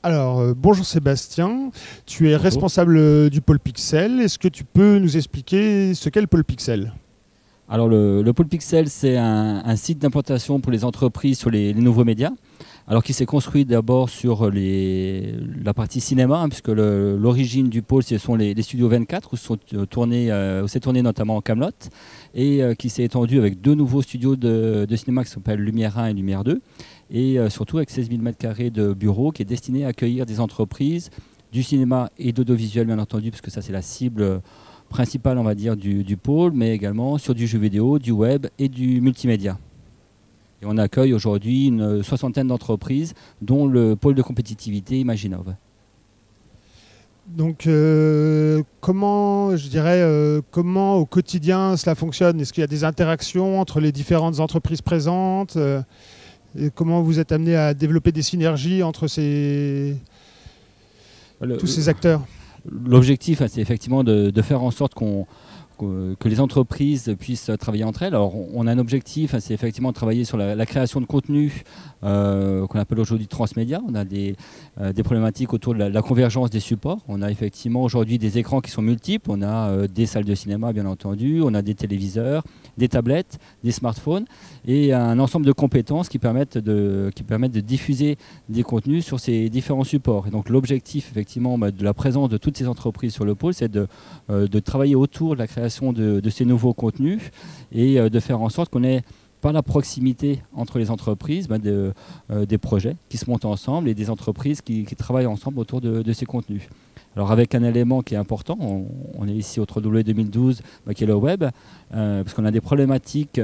Alors, bonjour Sébastien, tu es Bonjour. responsable du pôle Pixel. Est-ce que tu peux nous expliquer ce qu'est le pôle Pixel? Alors le pôle Pixel, c'est un site d'implantation pour les entreprises sur les nouveaux médias. Alors qui s'est construit d'abord sur la partie cinéma, puisque l'origine du pôle, ce sont les studios 24, où s'est tourné notamment Kaamelott, et qui s'est étendu avec deux nouveaux studios de cinéma qui s'appellent Lumière 1 et Lumière 2, et surtout avec 16 000 m² de bureaux, qui est destiné à accueillir des entreprises du cinéma et d'audiovisuel, bien entendu, parce que ça c'est la cible principale, on va dire, du pôle, mais également sur du jeu vidéo, du web et du multimédia. Et on accueille aujourd'hui une soixantaine d'entreprises, dont le pôle de compétitivité Imaginov. Donc, comment au quotidien cela fonctionne? Est-ce qu'il y a des interactions entre les différentes entreprises présentes? Et comment vous êtes amené à développer des synergies entre tous ces acteurs? L'objectif, c'est effectivement de faire en sorte que les entreprises puissent travailler entre elles. Alors, on a un objectif, c'est effectivement de travailler sur la création de contenu qu'on appelle aujourd'hui transmédia. On a des problématiques autour de la convergence des supports. On a effectivement aujourd'hui des écrans qui sont multiples. On a des salles de cinéma, bien entendu. On a des téléviseurs, des tablettes, des smartphones et un ensemble de compétences qui permettent de diffuser des contenus sur ces différents supports. Et donc, l'objectif, effectivement, de la présence de toutes ces entreprises sur le pôle, c'est de travailler autour de la création de ces nouveaux contenus et de faire en sorte qu'on ait par la proximité entre les entreprises des projets qui se montent ensemble et des entreprises qui travaillent ensemble autour de ces contenus. Alors avec un élément qui est important, on est ici au www 2012 qui est le web, parce qu'on a des problématiques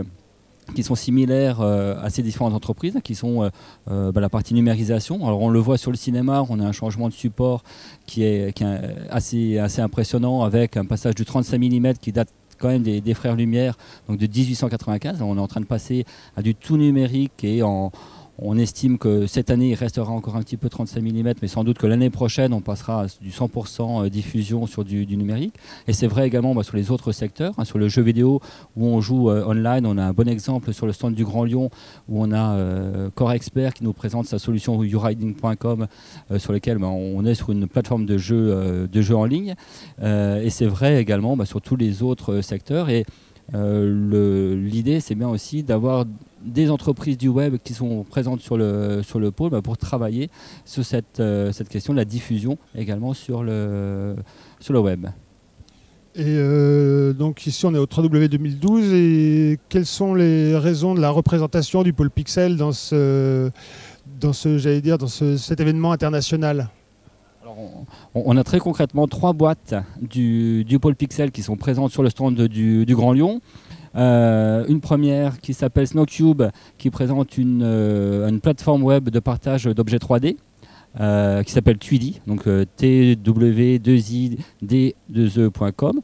qui sont similaires à ces différentes entreprises, qui sont la partie numérisation. Alors on le voit sur le cinéma, on a un changement de support qui est assez impressionnant, avec un passage du 35 mm qui date quand même des frères Lumière, donc de 1895. On est en train de passer à du tout numérique et on estime que cette année, il restera encore un petit peu 35 mm, mais sans doute que l'année prochaine, on passera à du 100% diffusion sur du numérique. Et c'est vrai également sur les autres secteurs, sur le jeu vidéo où on joue online. On a un bon exemple sur le stand du Grand Lyon où on a Core Expert qui nous présente sa solution youriding.com sur lequel on est sur une plateforme de jeu en ligne. Et c'est vrai également sur tous les autres secteurs. Et l'idée, c'est bien aussi d'avoir des entreprises du web qui sont présentes sur le pôle pour travailler sur cette question de la diffusion également sur le web. Et donc ici on est au www 2012 et quelles sont les raisons de la représentation du pôle Pixel dans cet événement international? Alors, on a très concrètement 3 boîtes du pôle Pixel qui sont présentes sur le stand du Grand Lyon. Une première qui s'appelle Snowcube, qui présente une plateforme web de partage d'objets 3D qui s'appelle Twidi, donc tw2id2e.com,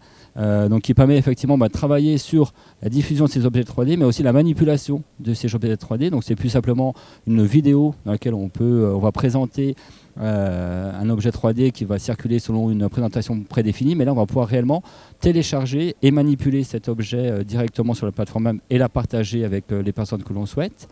donc qui permet effectivement de travailler sur la diffusion de ces objets 3D, mais aussi la manipulation de ces objets 3D. Donc c'est plus simplement une vidéo dans laquelle on va présenter un objet 3D qui va circuler selon une présentation prédéfinie, mais là on va pouvoir réellement télécharger et manipuler cet objet directement sur la plateforme même et la partager avec les personnes que l'on souhaite.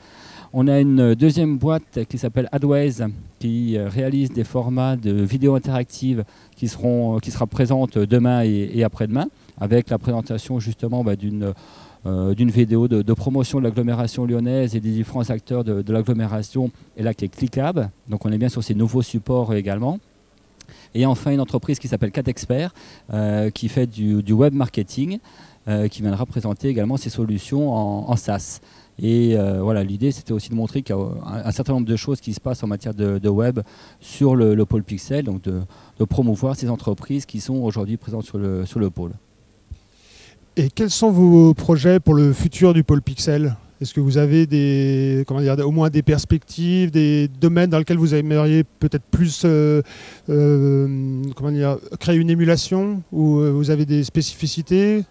On a une deuxième boîte qui s'appelle Adways, qui réalise des formats de vidéos interactives qui sera présente demain et après-demain, avec la présentation justement d'une vidéo de promotion de l'agglomération lyonnaise et des différents acteurs de l'agglomération, et là qui est cliquable. Donc on est bien sur ces nouveaux supports également. Et enfin une entreprise qui s'appelle 4Expert, qui fait du web marketing, qui viendra présenter également ses solutions en SaaS. Et voilà, l'idée c'était aussi de montrer qu'il y a un certain nombre de choses qui se passent en matière de web sur le pôle Pixel, donc de promouvoir ces entreprises qui sont aujourd'hui présentes sur le pôle. Et quels sont vos projets pour le futur du pôle Pixel? Est-ce que vous avez au moins des perspectives, des domaines dans lesquels vous aimeriez peut-être plus créer une émulation, ou vous avez des spécificités?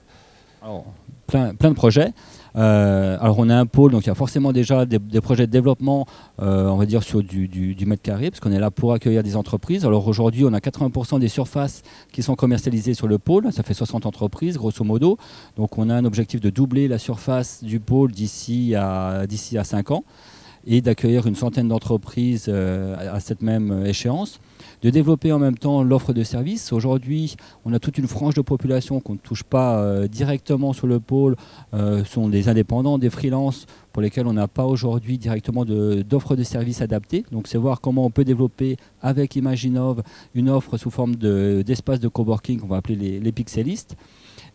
Alors, plein de projets. Alors on a un pôle, donc il y a forcément déjà des projets de développement, on va dire sur du mètre carré, parce qu'on est là pour accueillir des entreprises. Alors aujourd'hui, on a 80% des surfaces qui sont commercialisées sur le pôle, ça fait 60 entreprises grosso modo. Donc on a un objectif de doubler la surface du pôle d'ici à 5 ans et d'accueillir une centaine d'entreprises à cette même échéance. De développer en même temps l'offre de services. Aujourd'hui, on a toute une frange de population qu'on ne touche pas directement sur le pôle, sont des indépendants, des freelances pour lesquels on n'a pas aujourd'hui directement d'offre de services adaptée. Donc c'est voir comment on peut développer avec Imaginov une offre sous forme d'espace de coworking qu'on va appeler les pixelistes.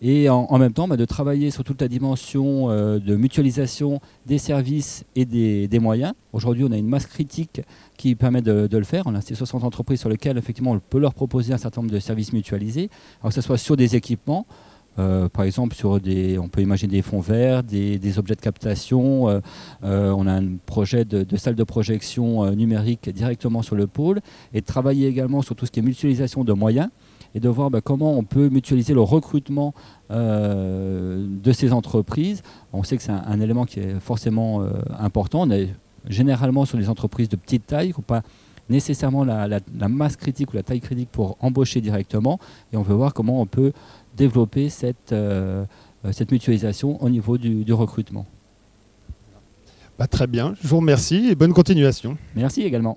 Et en même temps, de travailler sur toute la dimension de mutualisation des services et des moyens. Aujourd'hui, on a une masse critique qui permet de le faire. On a ces 60 entreprises sur lesquelles, effectivement, on peut leur proposer un certain nombre de services mutualisés. Alors que ce soit sur des équipements, par exemple, on peut imaginer des fonds verts, des objets de captation. On a un projet de salle de projection numérique directement sur le pôle. Et de travailler également sur tout ce qui est mutualisation de moyens. Et de voir comment on peut mutualiser le recrutement de ces entreprises. On sait que c'est un élément qui est forcément important. On est généralement sur les entreprises de petite taille, qui n'ont pas nécessairement la masse critique ou la taille critique pour embaucher directement. Et on veut voir comment on peut développer cette mutualisation au niveau du recrutement. Très bien, je vous remercie et bonne continuation. Merci également.